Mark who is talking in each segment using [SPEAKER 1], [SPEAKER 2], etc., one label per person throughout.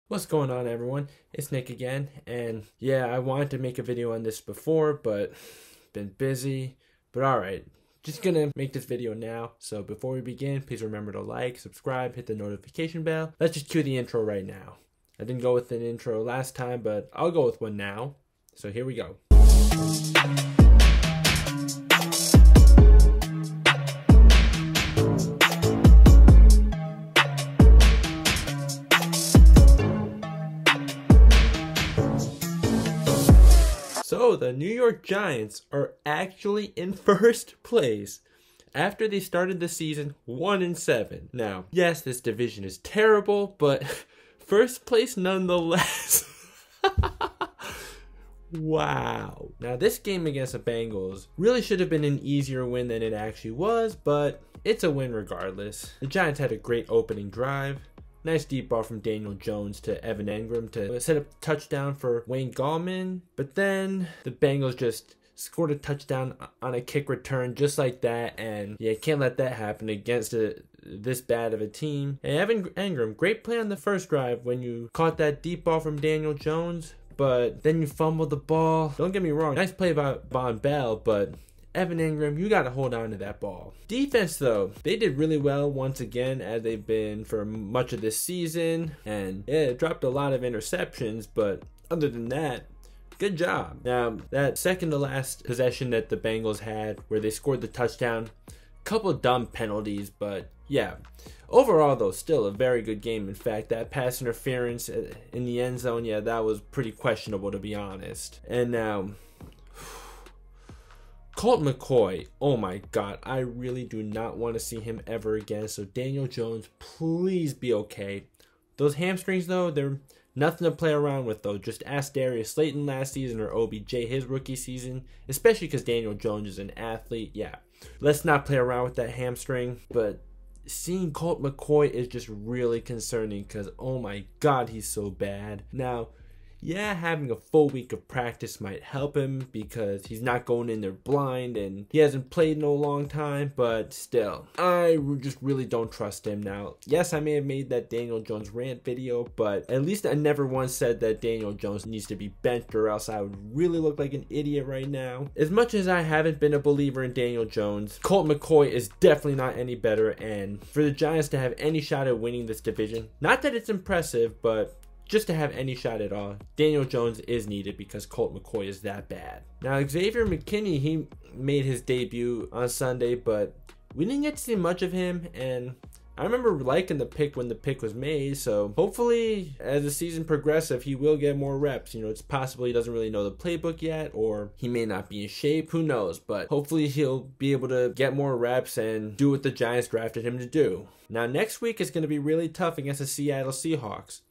[SPEAKER 1] What's going on, everyone? It's Nick again, and yeah, I wanted to make a video on this before, but been busy. But alright, just gonna make this video now. So before we begin, please remember to like, subscribe, hit the notification bell. Let's just cue the intro right now. I didn't go with an intro last time, but I'll go with one now. So here we go. So the New York Giants are actually in first place after they started the season 1-7. Now, yes, this division is terrible, but first place nonetheless. Wow. Now, this game against the Bengals really should have been an easier win than it actually was, but it's a win regardless. The Giants had a great opening drive. Nice deep ball from Daniel Jones to Evan Engram to set up a touchdown for Wayne Kollman. But then the Bengals just scored a touchdown on a kick return just like that. And yeah, can't let that happen against this bad of a team. And Evan Engram, great play on the first drive when you caught that deep ball from Daniel Jones. But then you fumbled the ball. Don't get me wrong, nice play by Von Bell, but Evan Engram, you got to hold on to that ball. Defense, though, they did really well once again, as they've been for much of this season. And yeah, it dropped a lot of interceptions, but other than that, good job. Now, that second to last possession that the Bengals had, where they scored the touchdown, couple dumb penalties, but yeah. Overall, though, still a very good game. In fact, that pass interference in the end zone, yeah, that was pretty questionable, to be honest. And now, Colt McCoy, oh my god, I really do not want to see him ever again. So Daniel Jones, please be okay. Those hamstrings, though, they're nothing to play around with, though. Just ask Darius Slayton last season or OBJ his rookie season, especially because Daniel Jones is an athlete. Yeah, let's not play around with that hamstring. But seeing Colt McCoy is just really concerning because, oh my god, he's so bad. Now, yeah, having a full week of practice might help him because he's not going in there blind and he hasn't played in a long time, but still, I just really don't trust him now. Yes, I may have made that Daniel Jones rant video, but at least I never once said that Daniel Jones needs to be benched or else I would really look like an idiot right now. As much as I haven't been a believer in Daniel Jones, Colt McCoy is definitely not any better, and for the Giants to have any shot at winning this division, not that it's impressive, but just to have any shot at all, Daniel Jones is needed because Colt McCoy is that bad. Now, Xavier McKinney, he made his debut on Sunday, but we didn't get to see much of him, and I remember liking the pick when the pick was made, so hopefully as the season progresses, he will get more reps. You know, it's possible he doesn't really know the playbook yet, or he may not be in shape, who knows, but hopefully he'll be able to get more reps and do what the Giants drafted him to do. Now, next week is going to be really tough against the Seattle Seahawks.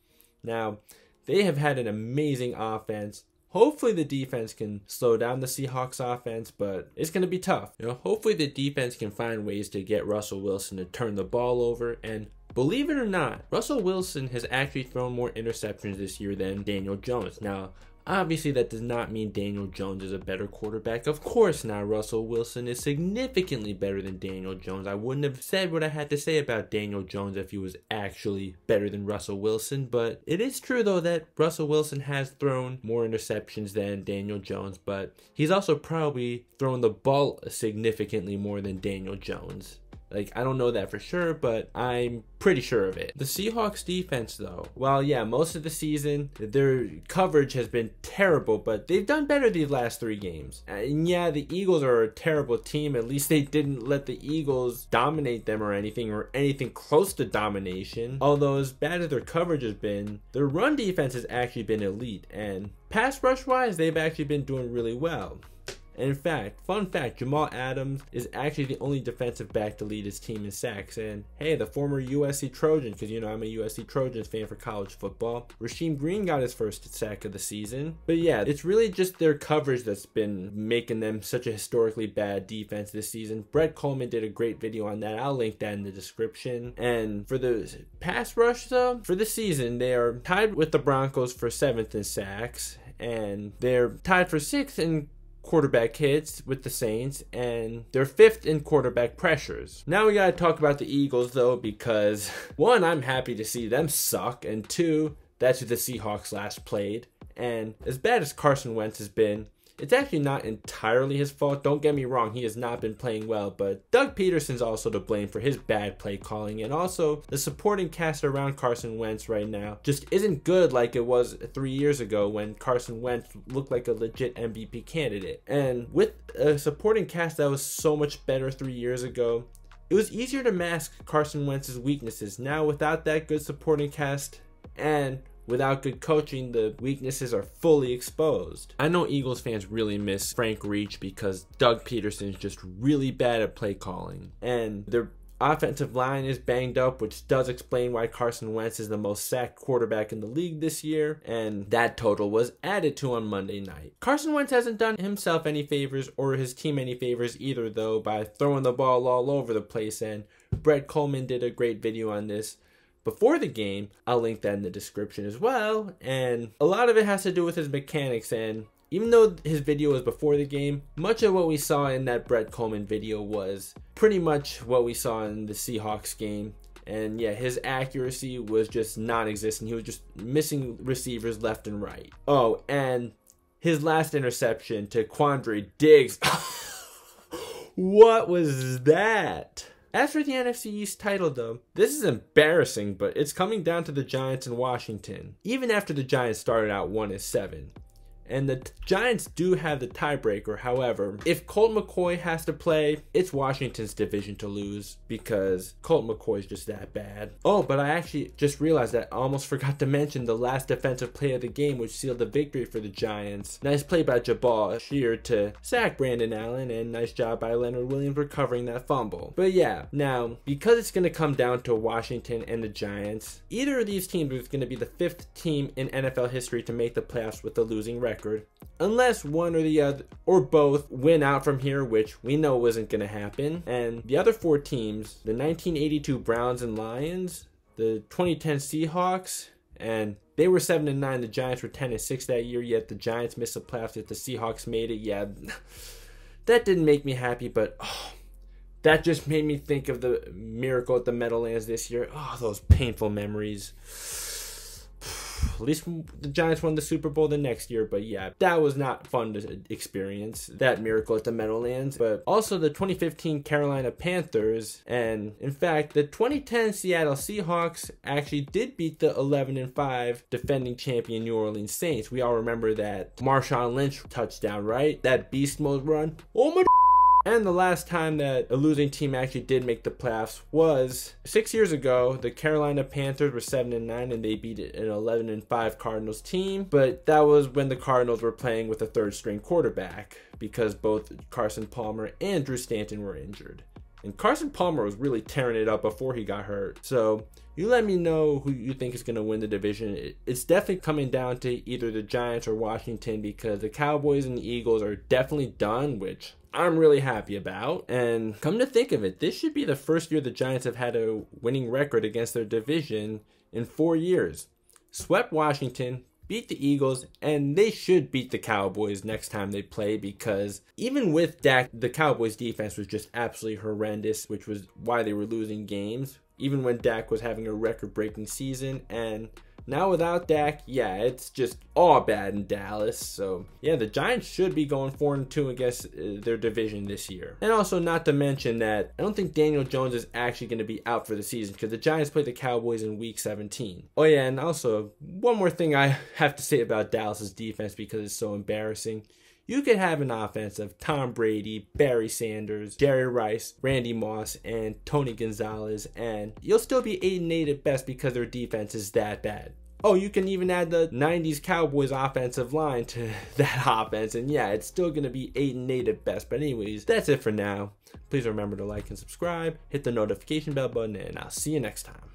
[SPEAKER 1] Now, they have had an amazing offense. Hopefully the defense can slow down the Seahawks offense, but it's going to be tough. You know, hopefully the defense can find ways to get Russell Wilson to turn the ball over. And believe it or not, Russell Wilson has actually thrown more interceptions this year than Daniel Jones. Now, obviously that does not mean Daniel Jones is a better quarterback. Of course not. Russell Wilson is significantly better than Daniel Jones. I wouldn't have said what I had to say about Daniel Jones if he was actually better than Russell Wilson. But it is true, though, that Russell Wilson has thrown more interceptions than Daniel Jones. But he's also probably thrown the ball significantly more than Daniel Jones. Like, I don't know that for sure, but I'm pretty sure of it. The Seahawks defense, though, well, yeah, most of the season, their coverage has been terrible, but they've done better these last 3 games. And yeah, the Eagles are a terrible team. At least they didn't let the Eagles dominate them or anything close to domination. Although as bad as their coverage has been, their run defense has actually been elite. And pass rush-wise, they've actually been doing really well. In fact, fun fact, Jamal Adams is actually the only defensive back to lead his team in sacks. And hey, the former USC Trojan, because you know I'm a USC Trojans fan for college football, Rasheem Green got his first sack of the season. But yeah, it's really just their coverage that's been making them such a historically bad defense this season. Brett Kollman did a great video on that. I'll link that in the description. And for the pass rush, though, for the season, they are tied with the Broncos for 7th in sacks. And they're tied for 6th in quarterback hits with the Saints, and they're 5th in quarterback pressures. Now we gotta talk about the Eagles, though, because 1, I'm happy to see them suck, and 2, that's who the Seahawks last played. And as bad as Carson Wentz has been, it's actually not entirely his fault. Don't get me wrong, he has not been playing well, but Doug Peterson's also to blame for his bad play calling, and also the supporting cast around Carson Wentz right now just isn't good like it was 3 years ago when Carson Wentz looked like a legit MVP candidate. And with a supporting cast that was so much better 3 years ago, it was easier to mask Carson Wentz's weaknesses. Now without that good supporting cast and without good coaching, the weaknesses are fully exposed. I know Eagles fans really miss Frank Reich because Doug Peterson's just really bad at play calling. And their offensive line is banged up, which does explain why Carson Wentz is the most sacked quarterback in the league this year. And that total was added to on Monday night. Carson Wentz hasn't done himself any favors or his team any favors either, though, by throwing the ball all over the place. And Brett Kollman did a great video on this before the game. I'll link that in the description as well. And a lot of it has to do with his mechanics. And even though his video was before the game, much of what we saw in that Brett Kollman video was pretty much what we saw in the Seahawks game. And yeah, his accuracy was just non-existent. He was just missing receivers left and right. Oh, and his last interception to Quandre Diggs. What was that? As for the NFC East title, though, this is embarrassing, but it's coming down to the Giants and Washington, even after the Giants started out 1-7. And the Giants do have the tiebreaker. However, if Colt McCoy has to play, it's Washington's division to lose because Colt McCoy is just that bad. Oh, but I actually just realized that I almost forgot to mention the last defensive play of the game, which sealed the victory for the Giants. Nice play by Jabal Shear to sack Brandon Allen, and nice job by Leonard Williams recovering that fumble. But yeah, now, because it's going to come down to Washington and the Giants, either of these teams is going to be the 5th team in NFL history to make the playoffs with a losing record. Unless one or the other or both win out from here, which we know wasn't going to happen. And the other 4 teams, the 1982 Browns and Lions, the 2010 Seahawks, and they were 7-9. The Giants were 10-6 that year, yet the Giants missed the playoffs if the Seahawks made it. Yeah, that didn't make me happy, but that just made me think of the miracle at the Meadowlands this year. Oh, those painful memories. At least the Giants won the Super Bowl the next year, but yeah, that was not fun to experience, that miracle at the Meadowlands. But also the 2015 Carolina Panthers, and in fact, the 2010 Seattle Seahawks actually did beat the 11-5 defending champion New Orleans Saints. We all remember that Marshawn Lynch touchdown, right? That beast mode run. Oh my. And the last time that a losing team actually did make the playoffs was 6 years ago. The Carolina Panthers were 7-9 and they beat an 11-5 Cardinals team. But that was when the Cardinals were playing with a 3rd-string quarterback because both Carson Palmer and Drew Stanton were injured. And Carson Palmer was really tearing it up before he got hurt. So you let me know who you think is going to win the division. It's definitely coming down to either the Giants or Washington because the Cowboys and the Eagles are definitely done, which I'm really happy about. And come to think of it, this should be the first year the Giants have had a winning record against their division in 4 years. Swept Washington, beat the Eagles, and they should beat the Cowboys next time they play because even with Dak, the Cowboys defense was just absolutely horrendous, which was why they were losing games, even when Dak was having a record-breaking season. And now without Dak, yeah, it's just all bad in Dallas. So yeah, the Giants should be going 4-2 against their division this year. And also not to mention that I don't think Daniel Jones is actually going to be out for the season because the Giants play the Cowboys in week 17. Oh yeah, and also one more thing I have to say about Dallas's defense because it's so embarrassing. You could have an offense of Tom Brady, Barry Sanders, Jerry Rice, Randy Moss, and Tony Gonzalez, and you'll still be 8-8 at best because their defense is that bad. Oh, you can even add the 90s Cowboys offensive line to that offense, and yeah, it's still going to be 8-8 at best. But anyways, that's it for now. Please remember to like and subscribe, hit the notification bell button, and I'll see you next time.